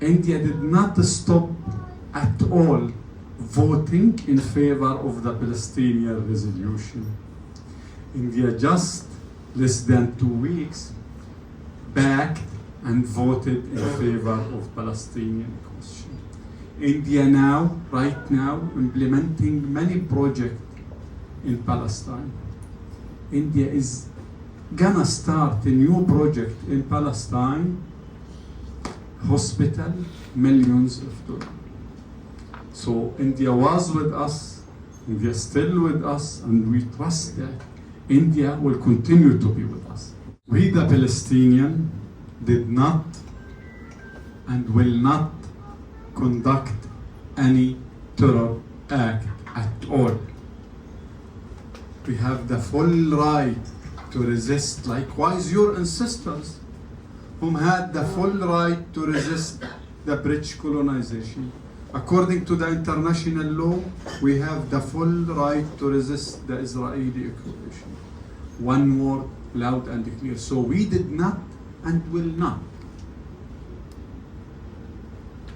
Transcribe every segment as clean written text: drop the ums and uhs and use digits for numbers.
India did not stop at all voting in favor of the Palestinian resolution. India just less than 2 weeks backed and voted in favor of Palestinian question. India now, right now, implementing many projects in Palestine. India is gonna start a new project in Palestine, hospital, millions of dollars. So India was with us, India is still with us, and we trust that India will continue to be with us. We the Palestinians did not and will not conduct any terror act at all. We have the full right to resist, likewise your ancestors, whom had the full right to resist the British colonization. According to the international law, we have the full right to resist the Israeli occupation. One word, loud and clear. So we did not and will not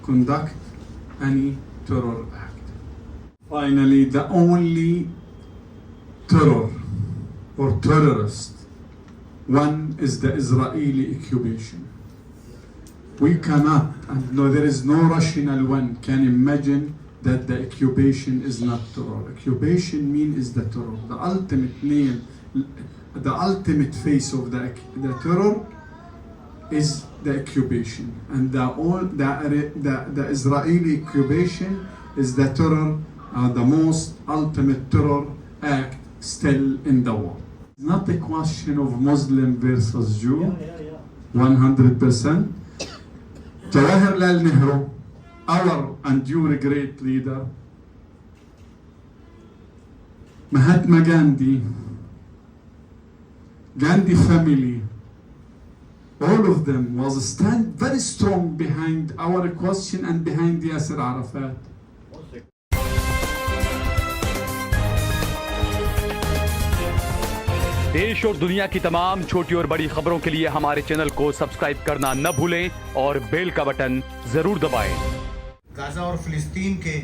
conduct any terror act. Finally, the only terror or terrorist one is the Israeli occupation. We cannot, and no, there is no rational one can imagine that the occupation is not terror. Occupation is the terror. The ultimate name, the ultimate face of the terror is the occupation, and the Israeli occupation is the terror, the most ultimate terror act still in the world. It's not a question of Muslim versus Jew, 100%. Jawaharlal Nehru, our and your great leader, Mahatma Gandhi, Gandhi family, all of them was stand very strong behind our question and behind Yasser Arafat. देश और दुनिया की तमाम छोटी और बड़ी खबरों के लिए हमारे चैनल को सब्सक्राइब करना न भूलें और बेल का बटन जरूर दबाएं। गाज़ा और फ़िलिस्तीन के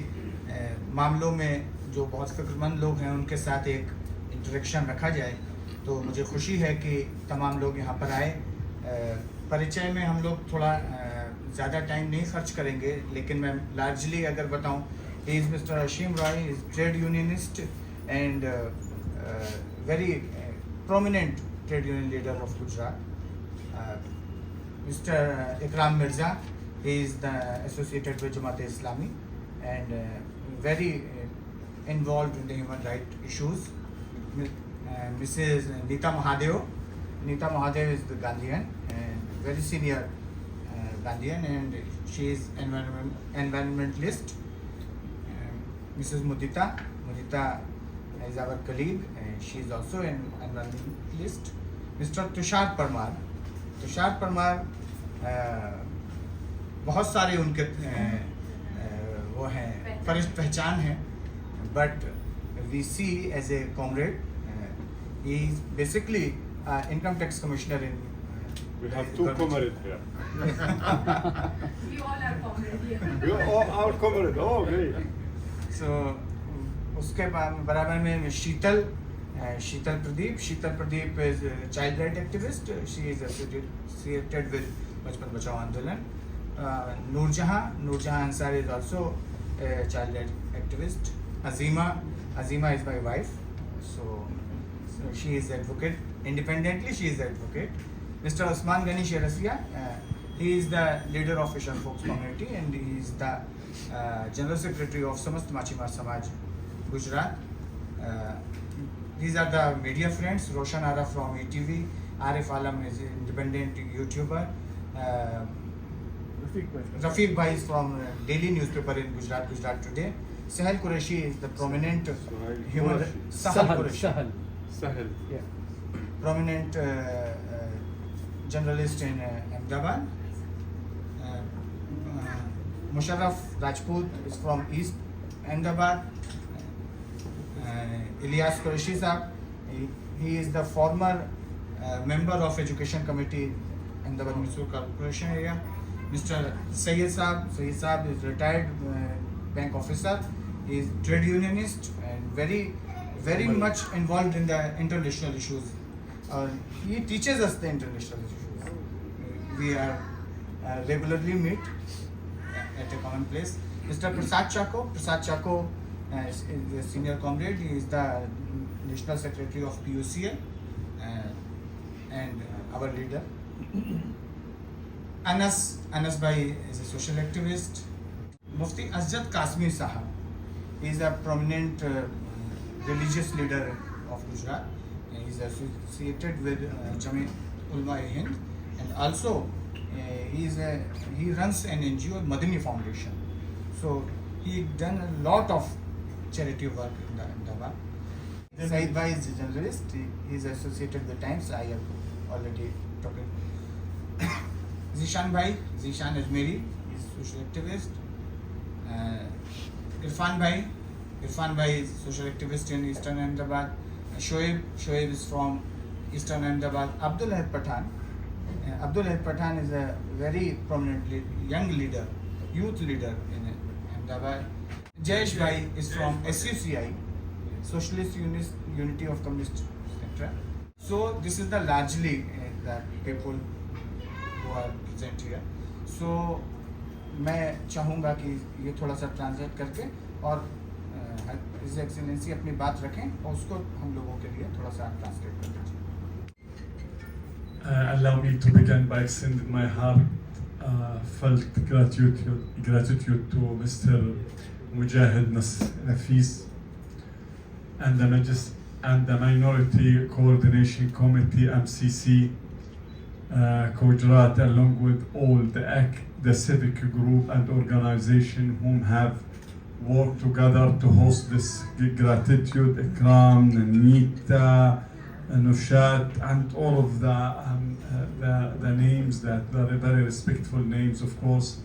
मामलों में जो बहुत फ़िक्रमंद लोग हैं उनके साथ एक इंटरेक्शन रखा जाए, तो मुझे खुशी है कि तमाम लोग यहाँ पर आए। परिचय में हम लोग थोड़ा ज़्यादा टाइम नहीं खर्च करेंगे, लेकिन मैं लार्जली अगर बताऊँ, he is mister Hashim Roy, is trade unionist and very prominent trade union leader of Gujarat. Mr. Ikram Mirza, he is associated with Jamaat-e-Islami and very involved in the human rights issues. Mrs. Neeta Mahadev. Neeta Mahadev is the Gandhian and very senior Gandhian, and she is environmentalist. Mrs. Mudita is our colleague, and she is also an environmentalist. Mr. Tushar Parmar बहुत सारे उनके वो हैं, फरिश्त पहचान हैं, but we see as a comrade. He is basically income tax commissioner in. We have two comrades here. We all are comrades here. We all are comrades. Oh, great. So उसके बराबर में शीतल Pradeep is a child right activist. She is associated with बचपन बचाओ आंदोलन. Noorjahan Ansari is also a child right activist. Azima is my wife, so she is advocate. Independently, she is advocate. Mr. Osman Ghani Sherasiya, he is the leader of Fisher Folks community, and he is the general secretary of Samast Machimar Samaj Gujarat. These are the media friends. Roshan Ara from ETV, Arif Alam is an independent YouTuber, Rafiq Bhai is from daily newspaper in Gujarat Today. Sahel Qureshi is the prominent human Sahel, yeah. Prominent journalist in Ahmedabad. Musharraf Rajput is from East Ahmedabad. Ilyas Qureshi Sahab, he is the former member of Education Committee in the Municipal Corporation area. Mr. Sayyid Saab is retired bank officer. He is trade unionist and very much involved in the international issues. He teaches us the international issues. We are regularly meet at a common place. Mr. Prasad Chako is the senior comrade. He is the national secretary of PUCL and our leader. Anas Bhai is a social activist. Mufti Asjad Kasmi Sahab, he is a prominent religious leader of Gujarat. He is associated with Jamiat Ulama-e-Hind, and also he runs an NGO, Madani Foundation. So he done a lot of charity work in Ahmedabad. Saeed Bhai is a journalist. He is associated with Times. I have already talked. Zishan Ajmeri is social activist. Irfan Bhai is social activist in Eastern Ahmedabad. Shoaib is from Eastern Ahmedabad. Abdul Ahad Pathan is a very prominent young leader, youth leader in Ahmedabad. Jayesh Bhai is from SUCI, Socialist Unity of Communist Centre. So this is the largely the people who are present here. So मैं चाहूँगा कि ये थोड़ा सा translate करके और his excellency अपनी बात रखें और उसको हम लोगों के लिए थोड़ा सा ट्रांसलेट कर दीजिए. Allow me to begin by extending my heartfelt gratitude to Mr. Mujahid Nafis and the Minority Coordination Committee (MCC) Gujarat, along with all the civic group and organization whom have worked together to host this gratitude, Ikram, Nita, Nushat, and all of the names, that very respectful names, of course.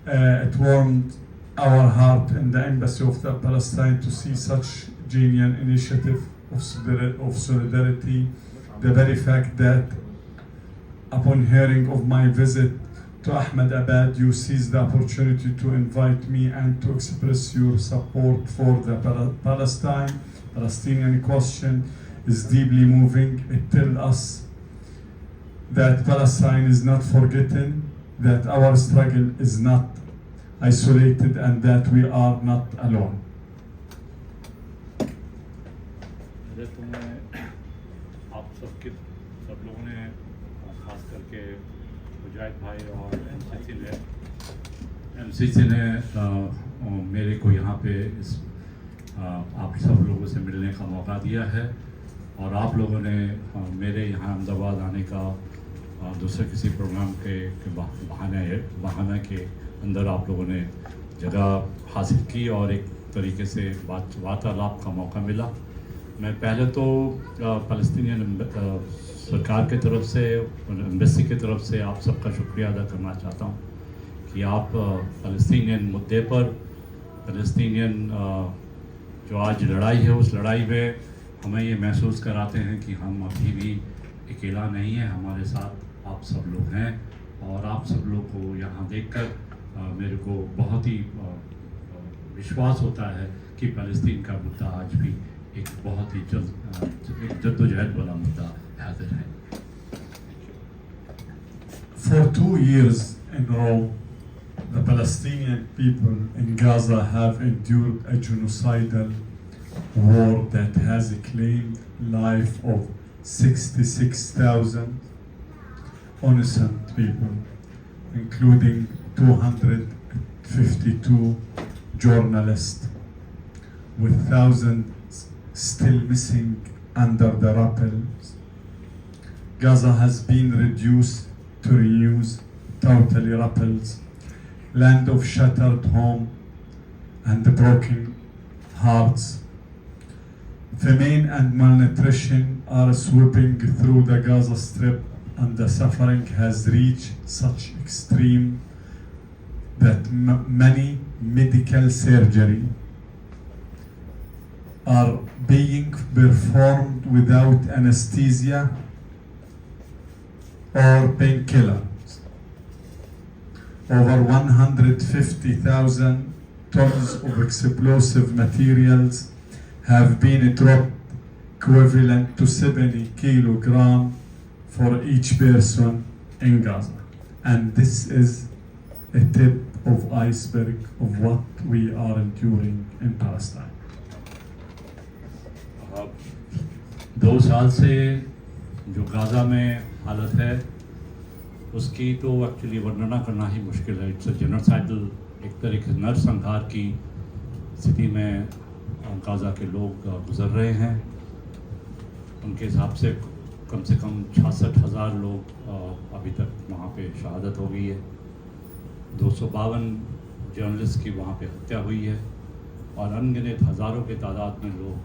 It warmed our heart in the Embassy of Palestine to see such genuine initiative of solidarity. The very fact that upon hearing of my visit to Ahmedabad, you seized the opportunity to invite me and to express your support for the Palestinian question is deeply moving. It tells us that Palestine is not forgotten, that our struggle is not isolated, and that we are not alone. आप सब लोगों ने खास करके मुजाहिद भाई और MCC ने मेरे को यहाँ पे आप सब लोगों से मिलने का मौका दिया है और आप लोगों ने मेरे यहाँ अहमदाबाद आने का दूसरे किसी प्रोग्राम के बहाने के अंदर आप लोगों ने जगह हासिल की और एक तरीके से वार्तालाप का मौका मिला. मैं पहले तो फ़लस्तीनियन सरकार की तरफ से, एम्बेसी की तरफ से आप सबका शुक्रिया अदा करना चाहता हूँ कि आप फ़लस्तीनियन मुद्दे पर, फ़लस्तीनियन जो आज लड़ाई है उस लड़ाई में हमें ये महसूस कराते हैं कि हम अभी भी अकेला नहीं हैं, हमारे साथ आप सब लोग हैं. और आप सब लोग को यहाँ देखकर मेरे को बहुत ही विश्वास होता है कि फ़लस्तीन का मुद्दा आज भी एक बहुत ही जद्दोजहद वाला मुद्दा हाजिर है. For 2 years in a row, the Palestinian people in Gaza have endured a genocidal war that has claimed life of 66,000 innocent people, including 252 journalists, with thousands still missing under the rubble. Gaza has been reduced to ruins, totally rubbles, land of shattered home and broken hearts. Famine and malnutrition are sweeping through the Gaza Strip, and the suffering has reached such extreme that many medical surgery are being performed without anesthesia or painkillers. over 150,000 tons of explosive materials have been dropped, equivalent to 70 kilogram for each person in Gaza. And this is a tip of iceberg of what we are enduring in Palestine. 2 साल से जो Gaza में हालत है उसकी तो actually वर्णना करना ही मुश्किल है. इट्स अ जेनोसाइडल, एक तरीके से नरसंहार की स्थिति में गाज़ा के लोग गुजर रहे हैं. उनके हिसाब से कम 66,000 लोग अभी तक वहाँ पे शहादत हो गई है. 252 जर्नलिस्ट की वहाँ पे हत्या हुई है और अनगिनत हज़ारों के तादाद में लोग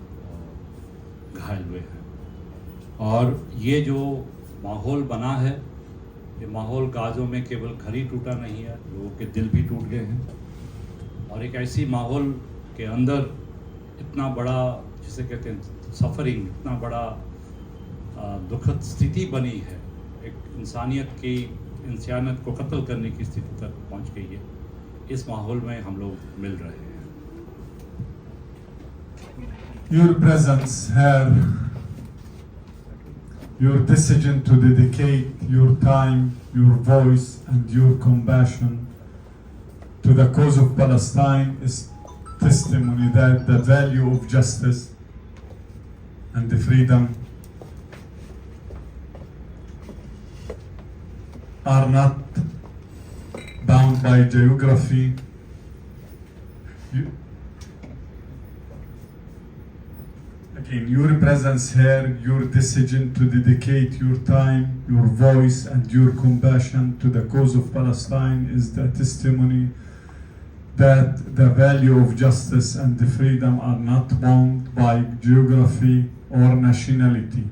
घायल हुए हैं. और ये जो माहौल बना है, ये माहौल गाज़ों में केवल घर ही टूटा नहीं है, लोगों के दिल भी टूट गए हैं. और एक ऐसी माहौल के अंदर इतना बड़ा, जिसे कहते हैं सफरिंग, इतना बड़ा दुखद स्थिति बनी है, एक इंसानियत को कत्ल करने की स्थिति तक पहुंच गई है. इस माहौल में हम लोग मिल रहे हैं. Your presence here, your decision to dedicate your time, your voice, and your compassion to the cause of Palestine is testimony that the value of justice and the freedom are not bound by geography. Again, your presence here, your decision to dedicate your time, your voice, and your compassion to the cause of Palestine is the testimony that the value of justice and the freedom are not bound by geography or nationality.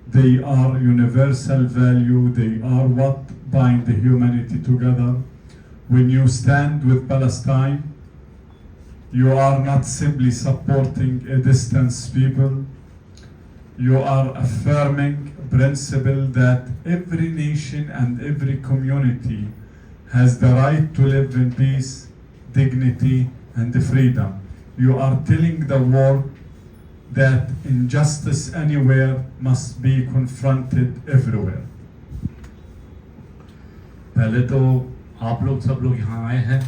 They are universal value. They are what bind the humanity together. When you stand with Palestine, you are not simply supporting a distant people. You are affirming a principle that every nation and every community has the right to live in peace, dignity, and freedom. You are telling the world that injustice anywhere must be confronted everywhere. पहले तो आप लोग सब लोग यहाँ आए हैं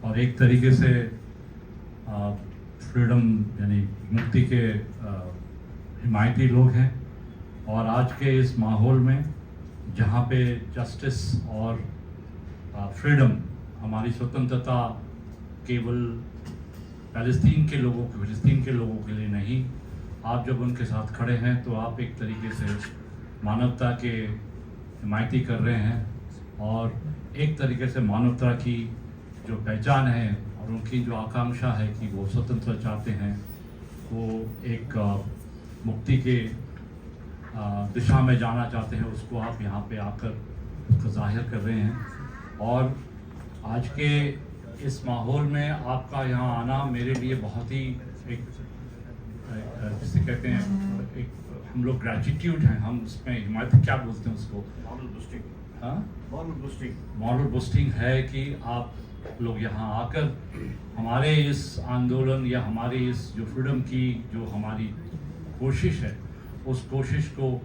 और एक तरीके से फ्रीडम यानी मुक्ति के हिमायती लोग हैं. और आज के इस माहौल में जहाँ पे जस्टिस और फ्रीडम, हमारी स्वतंत्रता केवल फ़लस्तीन के लोगों के लिए नहीं, आप जब उनके साथ खड़े हैं तो आप एक तरीके से मानवता के हिमायती कर रहे हैं. और एक तरीके से मानवता की जो पहचान है और उनकी जो आकांक्षा है कि वो स्वतंत्र चाहते हैं, वो एक मुक्ति के दिशा में जाना चाहते हैं, उसको आप यहाँ पे आकर उसको जाहिर कर रहे हैं. और आज के इस माहौल में आपका यहाँ आना मेरे लिए बहुत ही एक जिसे कहते हैं एक हम लोग ग्रेटिट्यूड हैं, हम उसमें हिमायत क्या बोलते हैं उसको, मॉरल बूस्टिंग है कि आप लोग यहाँ आकर हमारे इस आंदोलन या हमारी इस जो फ्रीडम की जो हमारी कोशिश है, उस कोशिश को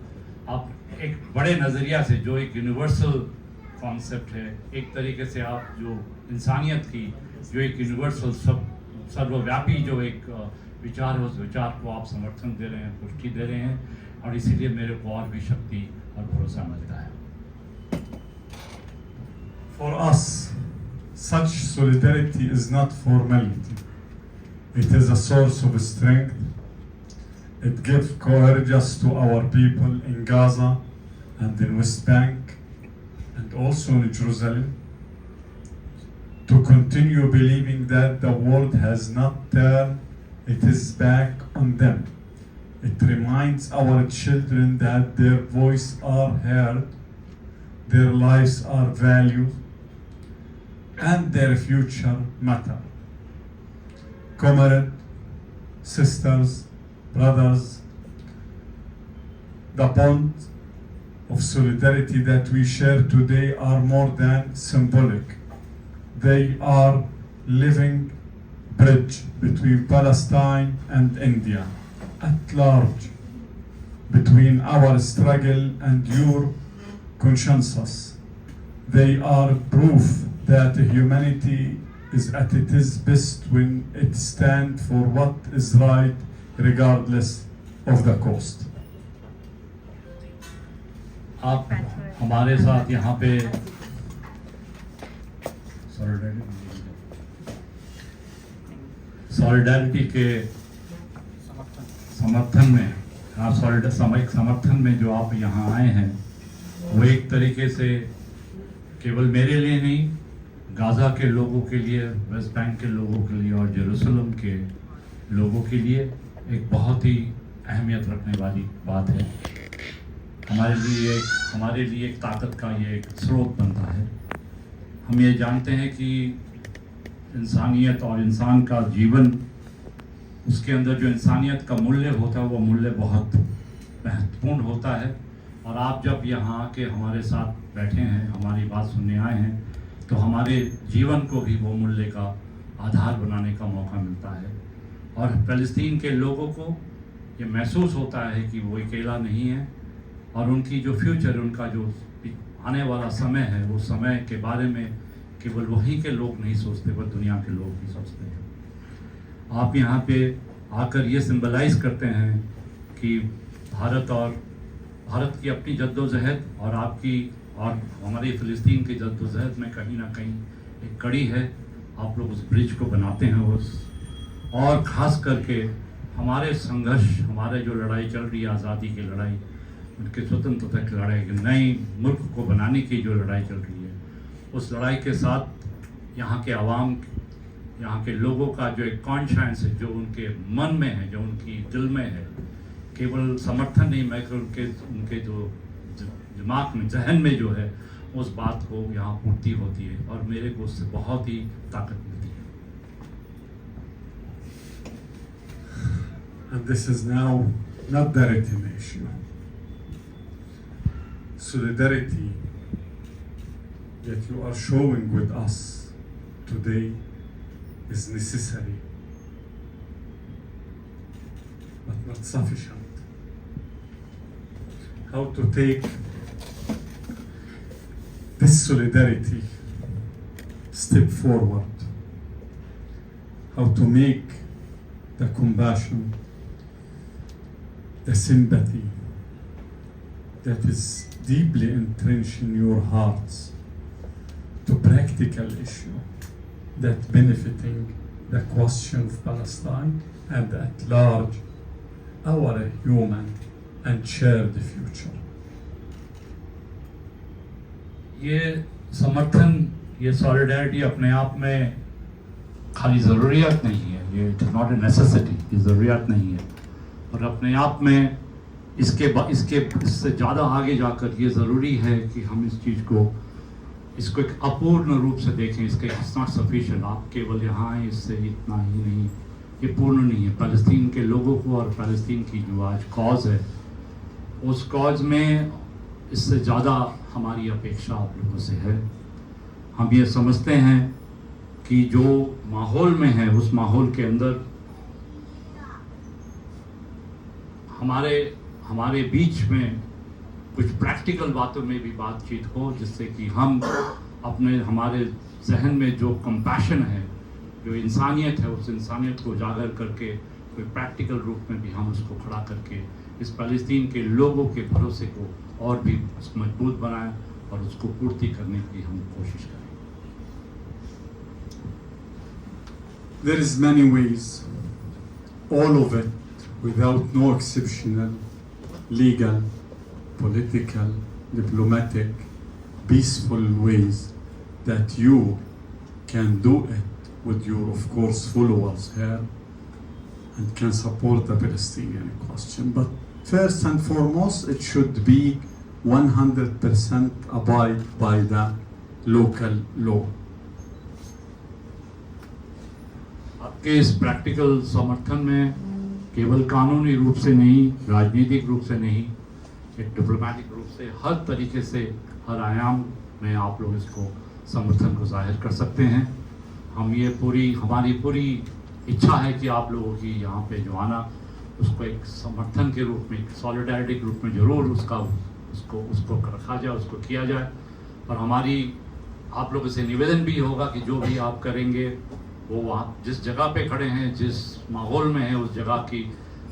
आप एक बड़े नज़रिया से, जो एक यूनिवर्सल कॉन्सेप्ट है, एक तरीके से आप जो इंसानियत की जो एक यूनिवर्सल सर्वव्यापी जो एक विचार है, उस विचार को आप समर्थन दे रहे हैं, पुष्टि दे रहे हैं. और इसीलिए मेरे को और भी शक्ति और भरोसा मिलता है. For us, such solidarity is not formality. It is a source of strength. It gives courage to our people in Gaza and in West Bank and also in Jerusalem to continue believing that the world has not turned its back on them. It reminds our children that their voices are heard, their lives are valued, and their future matter. Comrades, sisters, brothers, the bonds of solidarity that we share today are more than symbolic. they are living bridge between Palestine and India at large, between our struggle and your consensus. They are proof that humanity is at its best when it stands for what is right regardless of the cost. आप हमारे साथ यहाँ पे solidarity के समर्थन में, आप सामूहिक समर्थन में जो आप यहाँ आए हैं, वो एक तरीके से केवल मेरे लिए नहीं, गाज़ा के लोगों के लिए, वेस्ट बैंक के लोगों के लिए और जेरूसलम के लोगों के लिए एक बहुत ही अहमियत रखने वाली बात है। हमारे लिए एक ताकत का ये एक स्रोत बनता है। हम ये जानते हैं कि इंसानियत और इंसान का जीवन, उसके अंदर जो इंसानियत का मूल्य होता है वो मूल्य बहुत महत्वपूर्ण होता है। और आप जब यहाँ आके हमारे साथ बैठे हैं, हमारी बात सुनने आए हैं, तो हमारे जीवन को भी वो मूल्य का आधार बनाने का मौका मिलता है। और फ़लस्तीन के लोगों को ये महसूस होता है कि वो अकेला नहीं है और उनकी जो फ्यूचर, उनका जो आने वाला समय है, वो समय के बारे में केवल वहीं के लोग नहीं सोचते, पर दुनिया के लोग भी सोचते हैं। आप यहाँ पे आकर ये सिंबलाइज करते हैं कि भारत की अपनी जद्दोजहद और आपकी और हमारी फ़लस्तीन की जद्दोजहद में कहीं ना कहीं एक कड़ी है। आप लोग उस ब्रिज को बनाते हैं और ख़ास करके हमारे संघर्ष, हमारे जो लड़ाई चल रही है, आज़ादी की लड़ाई, उनके स्वतंत्रता की लड़ाई, नए मुल्क को बनाने की जो लड़ाई चल रही है, उस लड़ाई के साथ यहाँ के आवाम, यहाँ के लोगों का जो एक कॉन्शियंस है, जो उनके मन में है, जो उनकी दिल में है, केवल समर्थन नहीं, मैं उनके जो दिमाग में, जहन में जो है, उस बात को यहाँ पूर्ति होती है और मेरे को उससे बहुत ही ताकत मिलती है। And this is now not the written issue. Solidarity that you are showing with us today is necessary, but not sufficient. How to take this solidarity step forward, how to make the compassion, the sympathy that is deeply entrenched in your hearts to practical issue that benefiting the question of Palestine and at large our human and shared future. ये समर्थन, ये solidarity अपने आप में खाली ज़रूरियत नहीं है, ये इट्स नॉट ए नेसेसिटी, ये ज़रूरियत नहीं है। और अपने आप में इससे ज़्यादा आगे जाकर ये ज़रूरी है कि हम इस चीज़ को, इसको एक अपूर्ण रूप से देखें। इसके इट्स नॉट सफिशिएंट, आप केवल यहाँ आए इससे इतना ही नहीं, ये पूर्ण नहीं है। फ़लस्तीन के लोगों को और फ़लस्तीन की जो आज कॉज है, उस कॉज में इससे ज़्यादा हमारी अपेक्षा आप लोगों से है। हम ये समझते हैं कि जो माहौल में है, उस माहौल के अंदर हमारे बीच में कुछ प्रैक्टिकल बातों में भी बातचीत हो, जिससे कि हम हमारे जहन में जो कंपैशन है, जो इंसानियत है, उस इंसानियत को उजागर करके कोई प्रैक्टिकल रूप में भी हम उसको खड़ा करके इस फ़लस्तीन के लोगों के भरोसे को और भी मजबूत बनाएं और उसको पूर्ति करने की हम कोशिश करें। There is many ways, all of it without no exceptional, legal, political, diplomatic, peaceful ways that you can do it with your, of course, followers here and can support the Palestinian question. But first and foremost, it should be 100% abide by the local law. आपके इस practical समर्थन में केवल कानूनी रूप से नहीं, राजनीतिक रूप से नहीं, एक डिप्लोमेटिक रूप से, हर तरीके से, हर आयाम में आप लोग इसको समर्थन को जाहिर कर सकते हैं। हमारी पूरी इच्छा है कि आप लोगों की यहाँ पे जो आना, उसको एक समर्थन के रूप में, एक सॉलिडारिटी के रूप में ज़रूर उसको रखा जाए, उसको किया जाए। और हमारी आप लोगों से निवेदन भी होगा कि जो भी आप करेंगे वो वहाँ जिस जगह पे खड़े हैं, जिस माहौल में है, उस जगह की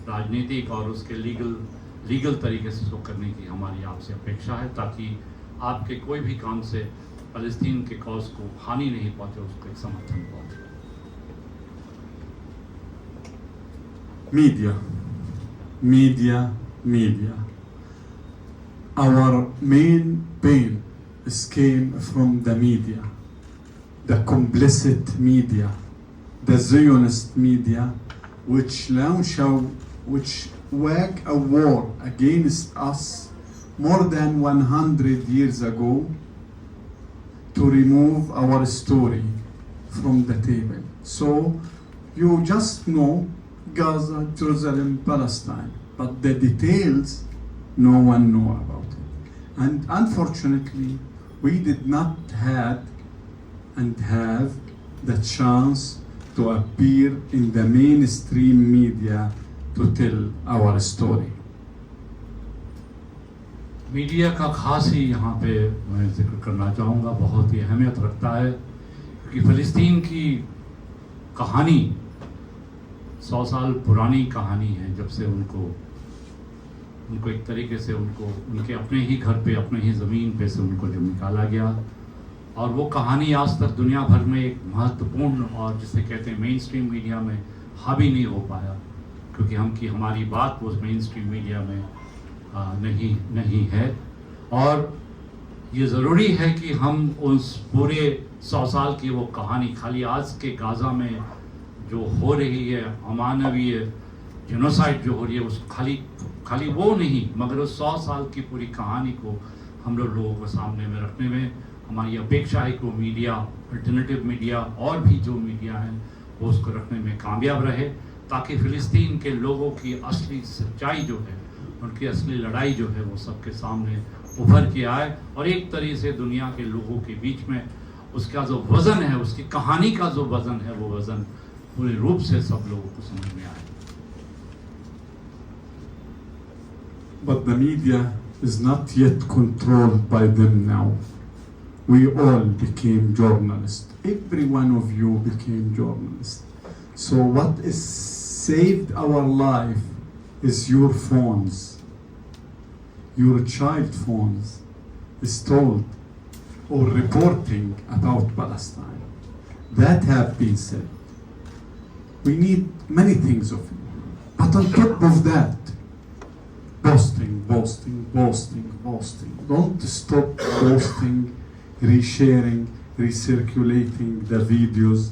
राजनीतिक और उसके लीगल तरीके से उसको करने की हमारी आपसे अपेक्षा है, ताकि आपके कोई भी काम से फ़लस्तीन के कॉज को हानि नहीं पहुँचे, उसको एक समर्थन पहुँचे। Media. Our main pain came from the media, the complicit media, the Zionist media, which waged a war against us more than 100 years ago to remove our story from the table. So you just know Gaza, Jerusalem, Palestine, but the details no one know about it. And unfortunately, we did not have the chance to appear in the mainstream media to tell our story. Media का खास ही यहाँ पे मैं जिक्र करना चाहूँगा, बहुत ही अहमियत रखता है कि फ़लस्तीन की कहानी 100 साल पुरानी कहानी है, जब से उनको एक तरीके से उनके अपने ही घर पे, अपने ही ज़मीन पे से उनको जब निकाला गया, और वो कहानी आज तक दुनिया भर में एक महत्वपूर्ण और जिसे कहते हैं मेन स्ट्रीम मीडिया में हावी नहीं हो पाया, क्योंकि हमारी बात वो मेन स्ट्रीम मीडिया में नहीं है। और ये ज़रूरी है कि हम उस पूरे 100 साल की वो कहानी, खाली आज के गाज़ा में जो हो रही है अमानवीय जेनोसाइड जो हो रही है, उस खाली वो नहीं, मगर उस 100 साल की पूरी कहानी को हम लोगों को सामने में रखने में हमारी अपेक्षा है कि वो मीडिया, अल्टरनेटिव मीडिया और भी जो मीडिया हैं वो उसको रखने में कामयाब रहे, ताकि फ़िलिस्तीन के लोगों की असली सच्चाई जो है, उनकी असली लड़ाई जो है, वो सबके सामने उभर के आए, और एक तरीके से दुनिया के लोगों के बीच में उसका जो वज़न है, उसकी कहानी का जो वज़न है, वो वज़न पूरे रूप से सब लोगों को समझ में आए। But the media is not yet controlled by them now. We all became journalists. Every one of you became journalists. So what is saved our life is your phones. Your child phones is told or reporting about Palestine. That have been said. We need many things of you. But on top of that, posting. Don't stop posting, resharing, recirculating the videos,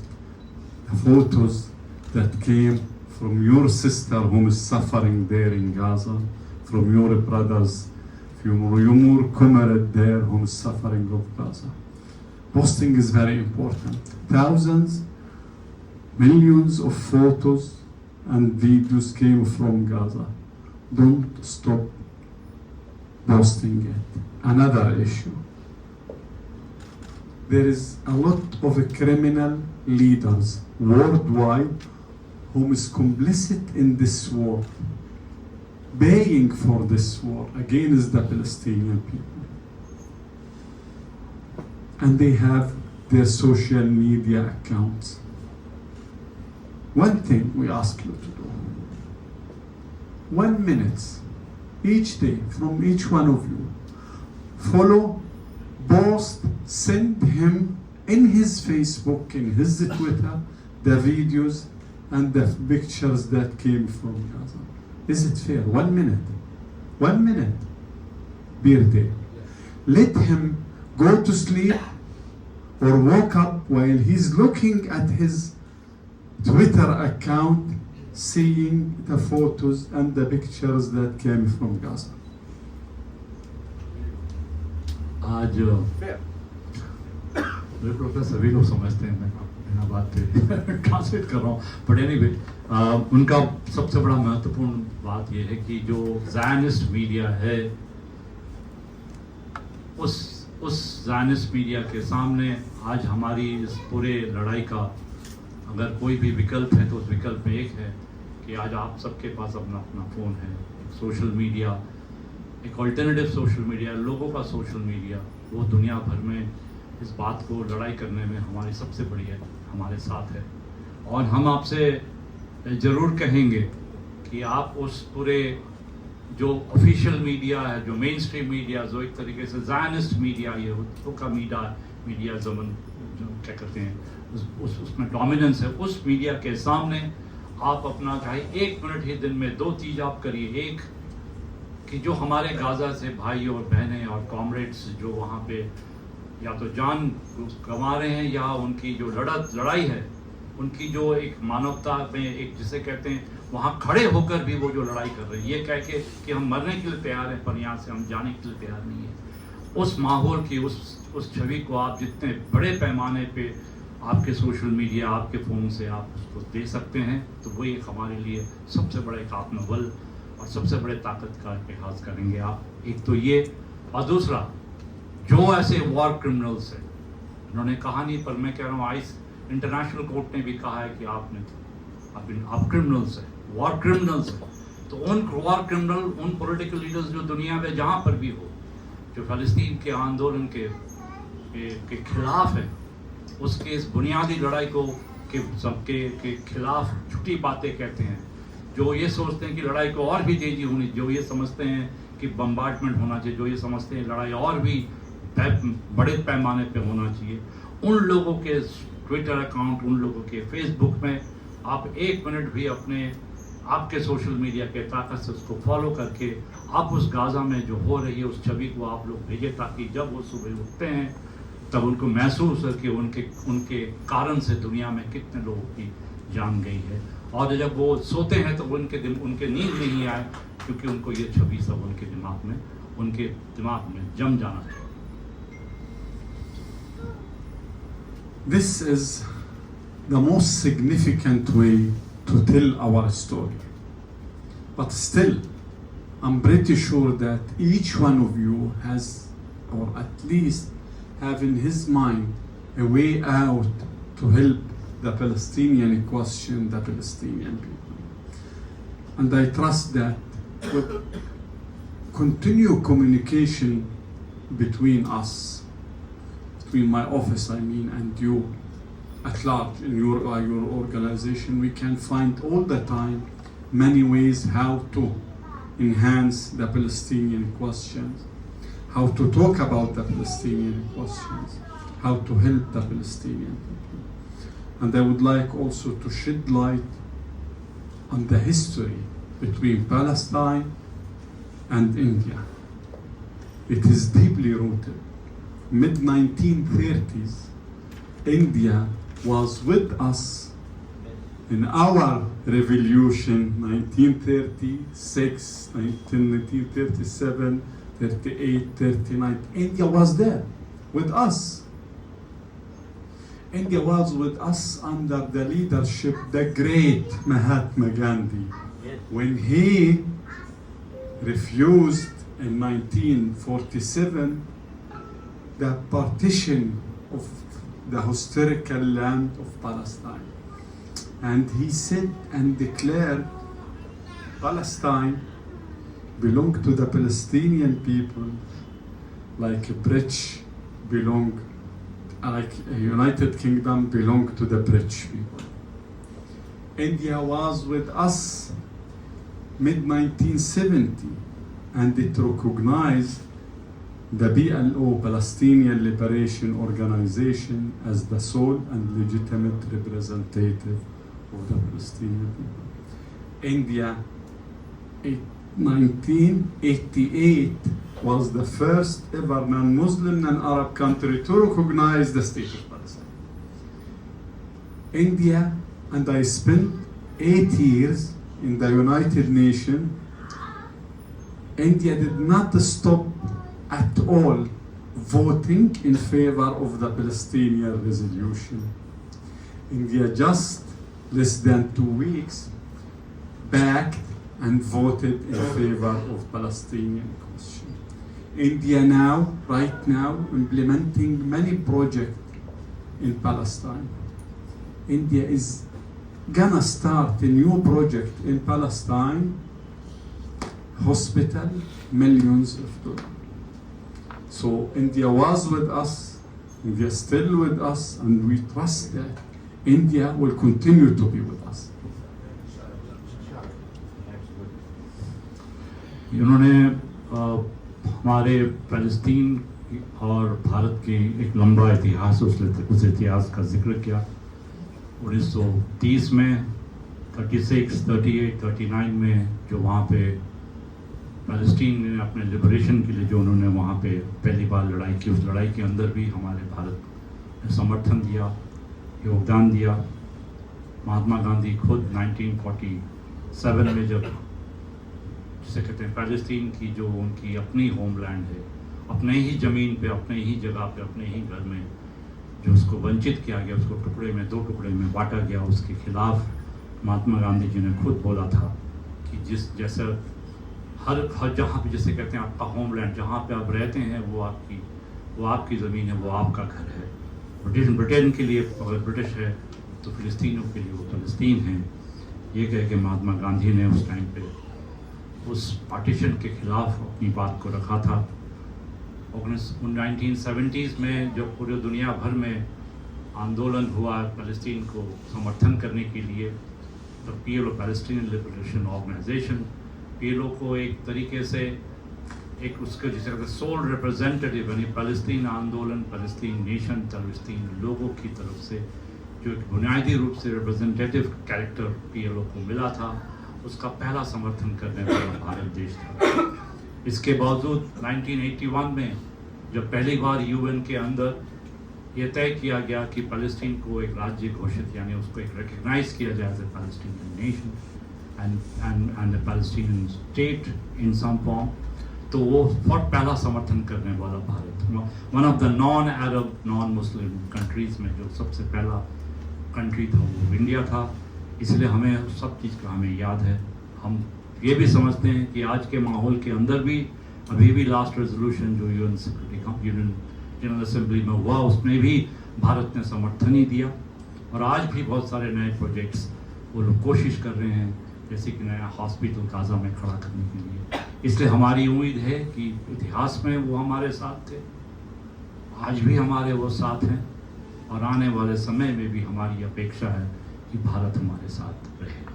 the photos that came from your sister who is suffering there in Gaza, from your brothers, from your comrade there who is suffering of Gaza. Posting is very important. Thousands, millions of photos and videos came from Gaza. Don't stop posting it. Another issue. There is a lot of criminal leaders worldwide who is complicit in this war, paying for this war against the Palestinian people. And they have their social media accounts. One thing we ask you to do, 1 minute each day from each one of you, follow, post, send him in his Facebook, in his Twitter, the videos and the pictures that came from Gaza. Is it fair? 1 minute. 1 minute per day. Let him go to sleep or wake up while he's looking at his Twitter account, seeing the photos and the pictures that came from Gaza. आज बिल्कुल तो सभी लोग समझते हैं, मैं बिना बात ट्रांसलेट कर रहा हूँ, बट एनीवे उनका सबसे बड़ा महत्वपूर्ण बात यह है कि जो ज़ायनिस्ट मीडिया है उस ज़ायनिस्ट मीडिया के सामने आज हमारी इस पूरे लड़ाई का अगर कोई भी विकल्प है तो उस विकल्प में एक है कि आज आप सबके पास अपना अपना फ़ोन है, एक सोशल मीडिया, एक ऑल्टरनेटिव सोशल मीडिया, लोगों का सोशल मीडिया, वो दुनिया भर में इस बात को लड़ाई करने में हमारी सबसे बड़ी है, हमारे साथ है। और हम आपसे ज़रूर कहेंगे कि आप उस पूरे जो ऑफिशियल मीडिया है, जो मेन स्ट्रीम मीडिया, जो एक तरीके से ज़ायनिस्ट मीडिया, ये का मीडिया जमन जो क्या कहते हैं उसमें डोमिनेंस है, उस मीडिया के सामने आप अपना चाहे 1 मिनट ही दिन में 2 चीज़ आप करिए। एक कि जो हमारे गाज़ा से भाई और बहनें और कॉमरेड्स जो वहाँ पे या तो जान गंवा रहे हैं या उनकी जो लड़ाई है, उनकी जो एक मानवता में एक जिसे कहते हैं वहाँ खड़े होकर भी वो जो लड़ाई कर रहे हैं, ये कह के कि हम मरने के लिए तैयार हैं पर यहाँ से हम जाने के लिए तैयार नहीं है, उस माहौल की उस छवि को आप जितने बड़े पैमाने पे आपके सोशल मीडिया, आपके फ़ोन से आप उसको दे सकते हैं, तो वो एक हमारे लिए सबसे बड़ा एक आत्मबल और सबसे बड़े ताकत का लिहाज करेंगे आप। एक तो ये, और दूसरा जो ऐसे वॉर क्रिमिनल्स हैं, उन्होंने कहा नहीं पर मैं कह रहा हूँ आइस इंटरनेशनल कोर्ट ने भी कहा है कि आप क्रिमिनल्स हैं, वॉर क्रिमिनल्स हैं, तो उन वॉर क्रिमिनल, उन पॉलिटिकल लीडर्स जो दुनिया में जहाँ पर भी हो, जो फ़लस्तीन के आंदोलन के खिलाफ है, उसके इस बुनियादी लड़ाई को के खिलाफ झूठी बातें कहते हैं, जो ये सोचते हैं कि लड़ाई को और भी तेजी होनी, जो ये समझते हैं कि बम्बार्डमेंट होना चाहिए, जो ये समझते हैं लड़ाई और भी बड़े पैमाने पे होना चाहिए, उन लोगों के ट्विटर अकाउंट, उन लोगों के फेसबुक में आप 1 मिनट भी आपके सोशल मीडिया के ताकत से उसको फॉलो करके आप उस गाज़ा में जो हो रही है उस छवि को आप लोग भेजें, ताकि जब वो सुबह उठते हैं तब उनको महसूस हो कि उनके कारण से दुनिया में कितने लोगों की जान गई है, और जब वो सोते हैं तो उनके नींद नहीं आए, क्योंकि उनको ये छवि सब उनके दिमाग में जम जाना चाहिए। This is the most significant way to tell our story. But still, I'm pretty sure that each one of you has, or at least have in his mind, a way out to help the Palestinian question, the Palestinian people. And I trust that with continued communication between us, between my office, and you at large in your organization, we can find all the time many ways how to enhance the Palestinian questions, how to talk about the Palestinian questions, how to help the Palestinian people. And I would like also to shed light on the history between Palestine and India. It is deeply rooted. Mid-1930s, India was with us in our revolution, 1936, 1937, 38, 39. India was there with us. India was with us under the leadership of the great Mahatma Gandhi. When he refused in 1947 the partition of the historical land of Palestine. And he said and declared Palestine belonged to the Palestinian people, like British belong, like United Kingdom belonged to the British people. India was with us mid-1970, and it recognized the PLO, Palestinian Liberation Organization, as the sole and legitimate representative of the Palestinian people. India, in 1988, was the first ever non-Muslim, non-Arab country to recognize the state of Palestine. India, and I spent 8 years in the United Nations. India did not stop at all voting in favor of the Palestinian resolution. India just less than 2 weeks backed and voted in favor of Palestinian question. India now, right now, implementing many projects in Palestine. India is gonna start a new project in Palestine, hospital, millions of dollars. So India was with us, India is still with us, and we trust that India will continue to be with us. इन्होंने हमारे फ़लस्तीन और भारत के एक लंबा इतिहास उस इतिहास का जिक्र किया। 1930 में 36, 38, 39 में जो वहाँ पे फ़लस्तीन ने अपने लिबरेशन के लिए जो उन्होंने वहाँ पे पहली बार लड़ाई की, उस लड़ाई के अंदर भी हमारे भारत ने समर्थन दिया, योगदान दिया। महात्मा गांधी खुद 1947 में जब जिसे कहते हैं फ़लस्तीन की जो उनकी अपनी होमलैंड है, अपने ही ज़मीन पे, अपने ही जगह पे, अपने ही घर में जो उसको वंचित किया गया, उसको टुकड़े में, 2 टुकड़े में बांटा गया, उसके खिलाफ महात्मा गांधी जी ने खुद बोला था कि जैसे हर जहाँ पे जैसे कहते हैं आपका होमलैंड, जहाँ पे आप रहते हैं वो आपकी ज़मीन है, वो आपका घर है। ब्रिटेन के लिए अगर ब्रिटिश है तो फ़लस्तीनियों के लिए वो फ़लस्तीन है। ये कह के महात्मा गांधी ने उस टाइम पे उस पार्टीशन के खिलाफ अपनी बात को रखा था। 1970s में जब पूरे दुनिया भर में आंदोलन हुआ फ़लस्तीन को समर्थन करने के लिए, तो PLO Palestinian liberation organisation PLO को एक तरीके से एक उसके जिसे कहते हैं सोल रिप्रेजेंटेटिव यानी फ़लस्तीन आंदोलन, फ़लस्तीन नेशन, फ़लस्तीन लोगों की तरफ से जो एक बुनियादी रूप से रिप्रेजेंटेटिव कैरेक्टर PLO को मिला था, उसका पहला समर्थन करने वाला भारत देश था। इसके बावजूद 1981 में जब पहली बार UN के अंदर ये तय किया गया कि फ़लस्तीन को एक राज्य घोषित यानी उसको एक रिकग्नाइज किया जाए as a Palestinian nation and a Palestinian state in some form, तो वो बहुत पहला समर्थन करने वाला Bharat, one of the non Arab non Muslim countries में जो सबसे पहला कंट्री था वो इंडिया था। इसलिए हमें सब चीज़ का हमें याद है। हम ये भी समझते हैं कि आज के माहौल के अंदर भी अभी भी लास्ट रेजोल्यूशन जो UN जनरल असेंबली में हुआ उसमें भी भारत ने समर्थन ही दिया, और आज भी बहुत सारे नए प्रोजेक्ट्स वो लोग कोशिश कर रहे हैं, जैसे कि नया हॉस्पिटल गाज़ा में खड़ा करने के लिए। इसलिए हमारी उम्मीद है कि इतिहास में वो हमारे साथ थे, आज भी हमारे वो साथ हैं, और आने वाले समय में भी हमारी अपेक्षा है कि भारत हमारे साथ रहेगा।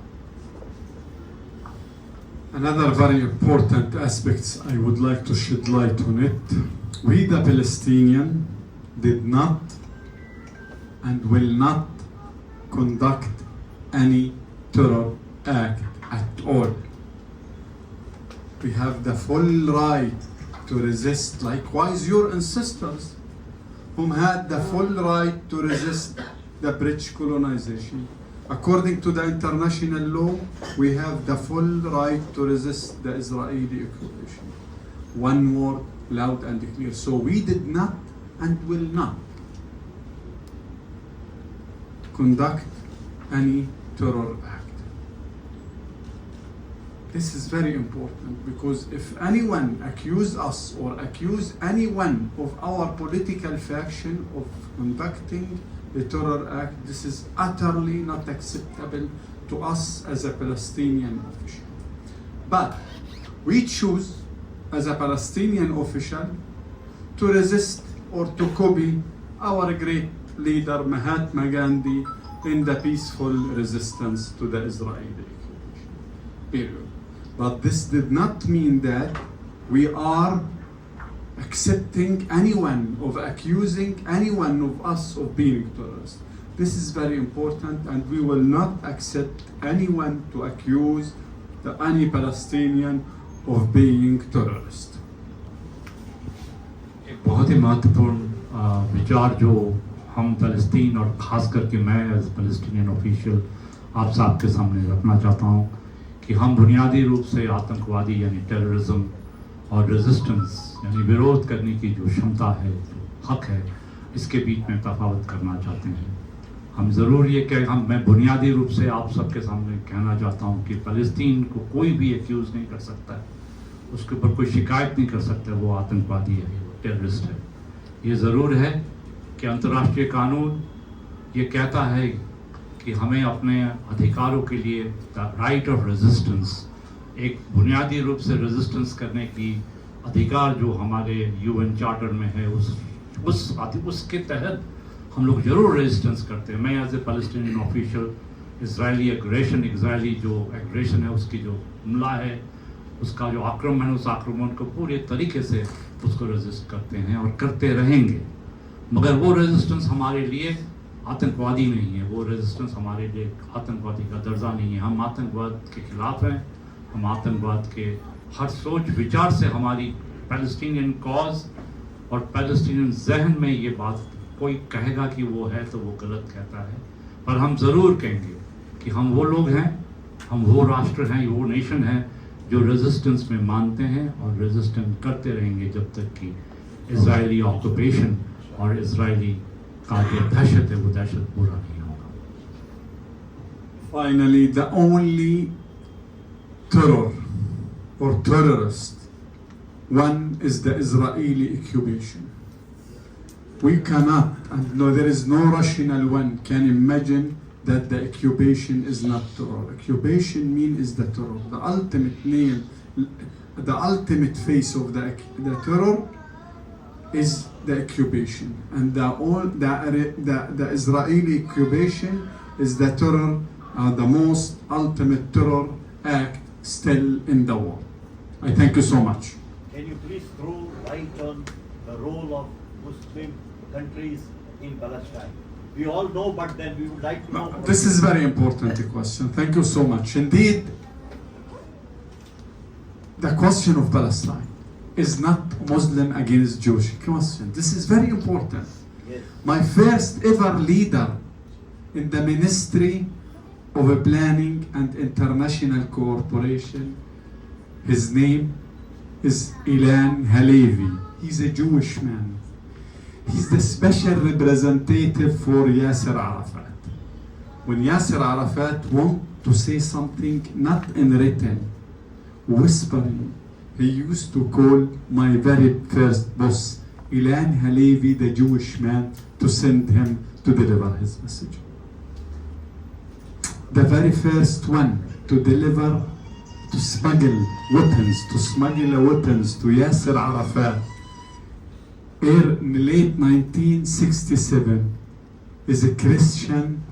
Another very important aspect I would like to shed light on it. We the Palestinian did not and will not conduct any terror act at all. We have the full right to resist, likewise your ancestors whom had the full right to resist the British colonization. According to the international law, we have the full right to resist the Israeli occupation. One word, loud and clear. So we did not and will not conduct any terror act. This is very important because if anyone accuse us or accuse anyone of our political faction of conducting a terror act, this is utterly not acceptable to us as a Palestinian official. But we choose as a Palestinian official to resist or to copy our great leader Mahatma Gandhi in the peaceful resistance to the Israeli occupation. Period. But this did not mean that we are accepting anyone of accusing anyone of us of being terrorists. This is very important, and we will not accept anyone to accuse any Palestinian of being terrorist. एक बहुत ही महत्वपूर्ण विचार जो हम फ़लस्तीन और ख़ास करके मैं एज फ़लस्तीनियन ऑफिशियल आप सबके सामने रखना चाहता हूँ कि हम बुनियादी रूप से आतंकवादी यानी टेररिज्म और रेजिस्टेंस यानी विरोध करने की जो क्षमता है, हक है, इसके बीच में तफावत करना चाहते हैं। हम ज़रूर ये मैं बुनियादी रूप से आप सबके सामने कहना चाहता हूँ कि फ़लस्तीन को कोई भी एक्यूज़ नहीं कर सकता है उसके ऊपर कोई शिकायत नहीं कर सकता वो आतंकवादी है, टेररिस्ट है। ये ज़रूर है कि अंतर्राष्ट्रीय कानून ये कहता है कि हमें अपने अधिकारों के लिए राइट ऑफ रेजिस्टेंस, एक बुनियादी रूप से रेजिस्टेंस करने की अधिकार जो हमारे यूएन चार्टर में है, उसके तहत हम लोग ज़रूर रेजिस्टेंस करते हैं। मैं as a Palestinian official Israeli जो एग्रेशन है, उसकी जो हमला है, उसका जो आक्रमण है, उस आक्रमण को पूरे तरीके से उसको रेजिस्ट करते हैं और करते रहेंगे। मगर वो रेजिस्टेंस हमारे लिए आतंकवादी नहीं है, वो रेजिस्टेंस हमारे लिए आतंकवादी का दर्जा नहीं है। हम आतंकवाद के खिलाफ हैं, हम आतंकवाद के हर सोच विचार से हमारी पैलेस्टीनियन कॉज और पैलेस्टीनियन जहन में ये बात कोई कहेगा कि वो है तो वो गलत कहता है, पर हम ज़रूर कहेंगे कि हम वो लोग हैं, हम वो राष्ट्र हैं, वो नेशन है जो रेजिस्टेंस में मानते हैं और रेजिस्टेंस करते रहेंगे जब तक कि इजरायली ऑक्यूपेशन और इजरायली का जो दहशत है वो दहशत पूरा नहीं होगा। Finally, the only terror or terrorist, one is the Israeli occupation. We cannot, and no, there is no rational one can imagine that the occupation is not terror. Occupation mean is the terror. The ultimate name, the ultimate face of the terror is the occupation, and the Israeli occupation is the terror, the most ultimate terror act still in the world. I thank you so much. Can you please throw light on the role of Muslim countries in Palestine? We all know, but then we would like to know. This is very important question. Thank you so much. Indeed, the question of Palestine is not Muslim against Jewish question. This is very important. Yes. My first ever leader in the Ministry of Planning and International Cooperation, his name is Ilan Halevi. He's a Jewish man. He's the special representative for Yasser Arafat. When Yasser Arafat want to say something not in written, whispering, he used to call my very first boss, Ilan Halevi, the Jewish man, to send him to deliver his message. The very first one to deliver, to smuggle weapons to Yasser Arafat in late 1967 is a Christian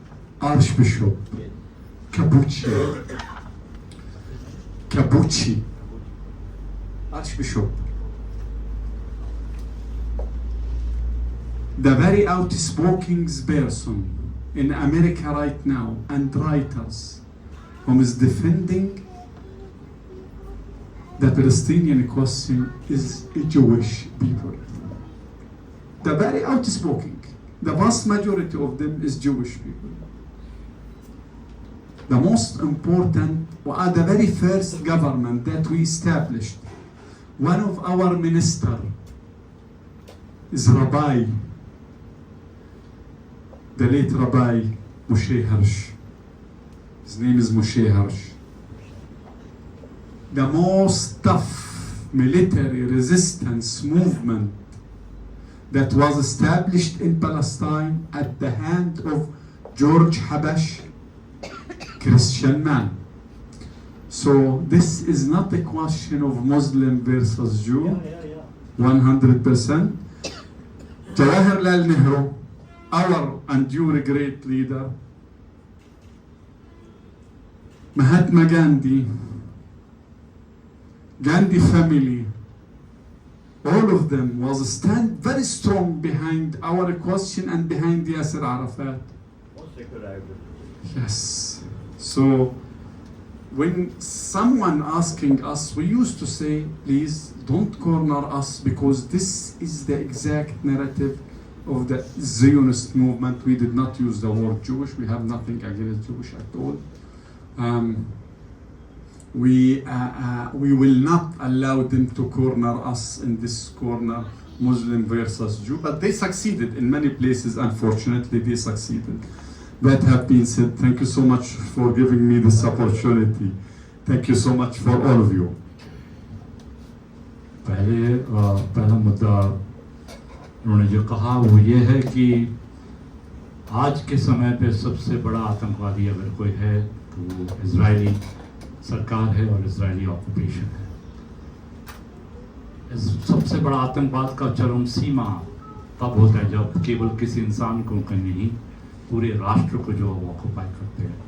Archbishop, Capucci, Archbishop. The very outspoken person in America right now and writers who is defending the Palestinian question is a Jewish people. The very outspoken, the vast majority of them is Jewish people. The most important, the very first government that we established, one of our minister is Rabbi, the late Rabbi Moshe Hirsch. His name is Moshe Hirsch. The most tough military resistance movement that was established in Palestine at the hand of George Habash, Christian man. So this is not a question of Muslim versus Jew, 100%. Jawaharlal Nehru, our and your great leader, Mahatma Gandhi family, all of them was stand very strong behind our question and behind Yasser Arafat. Yes. So when someone asking us, we used to say, please don't corner us, because this is the exact narrative of the Zionist movement. We did not use the word Jewish. We have nothing against Jewish at all. We will not allow them to corner us in this corner, Muslim versus Jew, but they succeeded in many places. Unfortunately, they succeeded. That have been said, thank you so much for giving me this opportunity. Thank you so much for all of you. पहला मुद्दा उन्होंने जो कहा वो ये है कि आज के समय पे सबसे बड़ा आतंकवादी अगर कोई है तो वो इजरायली सरकार है और इजरायली ऑक्यूपेशन है। सबसे बड़ा आतंकवाद का चरम सीमा तब होता है जब केवल किसी इंसान को नहीं, पूरे राष्ट्र को जो आप ऑक्यूपाई करते हैं,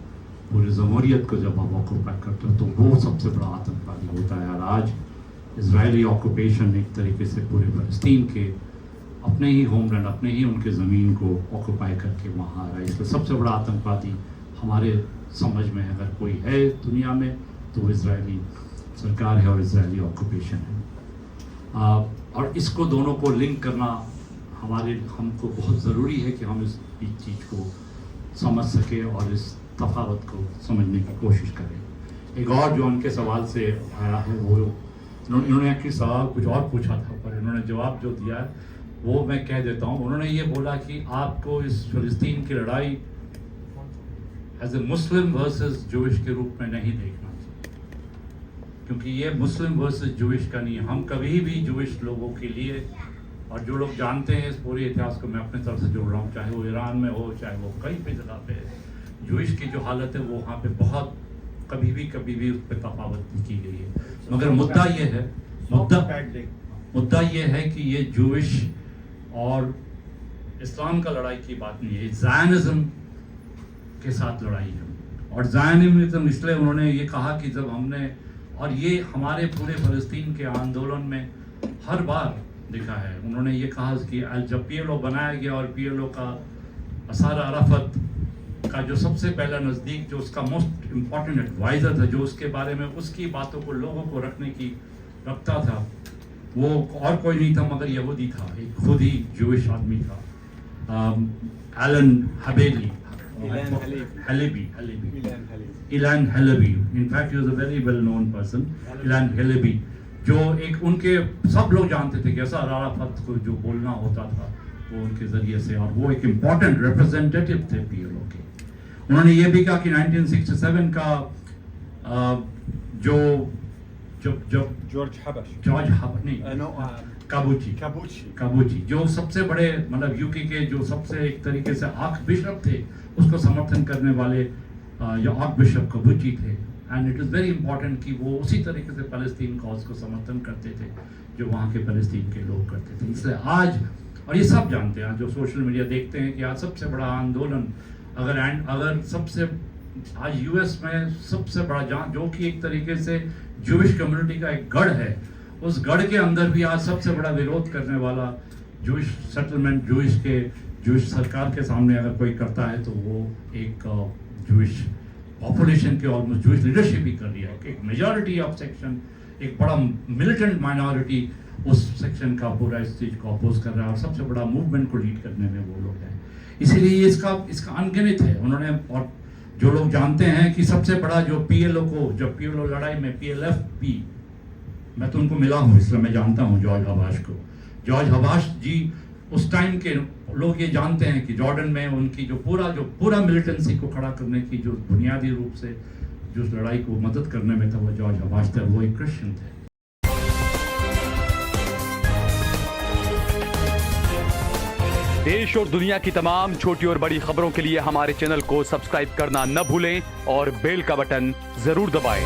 पूरी जमहूरियत को जब आप ऑक्यूपाई करते हो तो वो सबसे बड़ा आतंकवादी होता है। और आज इजरायली ऑक्यूपेशन एक तरीके से पूरे फलस्तीन के अपने ही होमलैंड, अपने ही उनके ज़मीन को ऑक्यूपाई करके वहाँ आ रहा है। इसलिए सबसे बड़ा आतंकवादी हमारे समझ में अगर कोई है दुनिया में तो वो इजरायली सरकार है और इजरायली ऑक्यूपेशन है। और इसको दोनों को लिंक करना हमको बहुत ज़रूरी है कि हम इस चीज़ को समझ सके और इस तफावत को समझने की कोशिश करें। एक और जो उनके सवाल से आया है वो इन्होंने एक्चुअली सवाल कुछ और पूछा था पर इन्होंने जवाब जो दिया है वो मैं कह देता हूँ। उन्होंने ये बोला कि आपको इस फ़लस्तीन की लड़ाई as a Muslim versus Jewish के रूप में नहीं देखना चाहिए, क्योंकि ये मुस्लिम वर्सेस जूइश का नहीं है। हम कभी भी जूइश लोगों के लिए, और जो लोग जानते हैं इस पूरे इतिहास को मैं अपने तरफ से जोड़ रहा हूँ, चाहे वो ईरान में हो चाहे वो कहीं भी जगह पे जूइश की जो हालत है वो वहाँ पे बहुत कभी भी उस पर तफावत नहीं की गई है। मगर मुद्दा ये है कि ये जूइश और इस्लाम का लड़ाई की बात नहीं है, ज़ायनिज़्म के साथ लड़ाई है। और ज़ायनिज़्म इसलिए उन्होंने ये कहा कि जब हमने, और ये हमारे पूरे फ़लस्तीन के आंदोलन में हर बार दिखा है, उन्होंने ये कहा कि जब PLO बनाया गया और PLO का असार अराफत का जो सबसे पहला नज़दीक, जो उसका मोस्ट इम्पॉर्टेंट एडवाइज़र था, जो उसके बारे में उसकी बातों को लोगों को रखता था, वो और कोई नहीं था मगर यहूदी था, एक खुद ही जूइश आदमी था, Ilan Halevi, Ilan Halevi, in fact he was a very well known person, Ilan Halevi, जो एक उनके सब लोग जानते थे कि ऐसा अराफत को जो बोलना होता था वो उनके ज़रिए से, और वो एक इम्पॉर्टेंट रिप्रेजेंटेटिव थे PLO के। उन्होंने ये भी कहा कि 1967 का काबूची जो सबसे बड़े मतलब यूके के जो सबसे एक तरीके से आर्क बिशप थे, उसको समर्थन करने वाले जो आर्क बिशप काबूची थे। And it is very important कि वो उसी तरीके से फ़लस्तीन कॉज को समर्थन करते थे जो वहाँ के फ़लस्तीन के लोग करते थे। इसलिए आज, और ये सब जानते हैं जो सोशल मीडिया देखते हैं कि आज सबसे बड़ा आंदोलन अगर सबसे आज US में सबसे बड़ा जो कि एक तरीके से जूइश कम्युनिटी का एक गढ़ है, उस गढ़ के अंदर भी आज सबसे बड़ा विरोध करने वाला जूइश सेटलमेंट, जूइश सरकार के सामने अगर कोई करता है तो वो एक जूइश पॉपुलेशन के ऑलमोस्ट जूइश लीडरशिप ही कर रही है। एक मेजॉरिटी ऑफ सेक्शन, एक बड़ा मिलिटेंट माइनॉरिटी उस सेक्शन का पूरा इस चीज़ को अपोज कर रहा है और सबसे बड़ा मूवमेंट को लीड करने में वो लोग हैं। इसीलिए इसका अनगिनत है। उन्होंने, और जो लोग जानते हैं कि सबसे बड़ा जो PLO को, जब PLO लड़ाई में PLFP, मैं तो उनको मिला हूँ इसलिए मैं जानता हूँ जॉर्ज हबाश को। जॉर्ज हबाश जी उस टाइम के लोग ये जानते हैं कि जॉर्डन में उनकी जो पूरा मिलिटेंसी को खड़ा करने की जो बुनियादी रूप से जो लड़ाई को मदद करने में था वो जॉर्ज हबाश थे, वो एक क्रिश्चियन थे। देश और दुनिया की तमाम छोटी और बड़ी खबरों के लिए हमारे चैनल को सब्सक्राइब करना न भूलें और बेल का बटन जरूर दबाएं।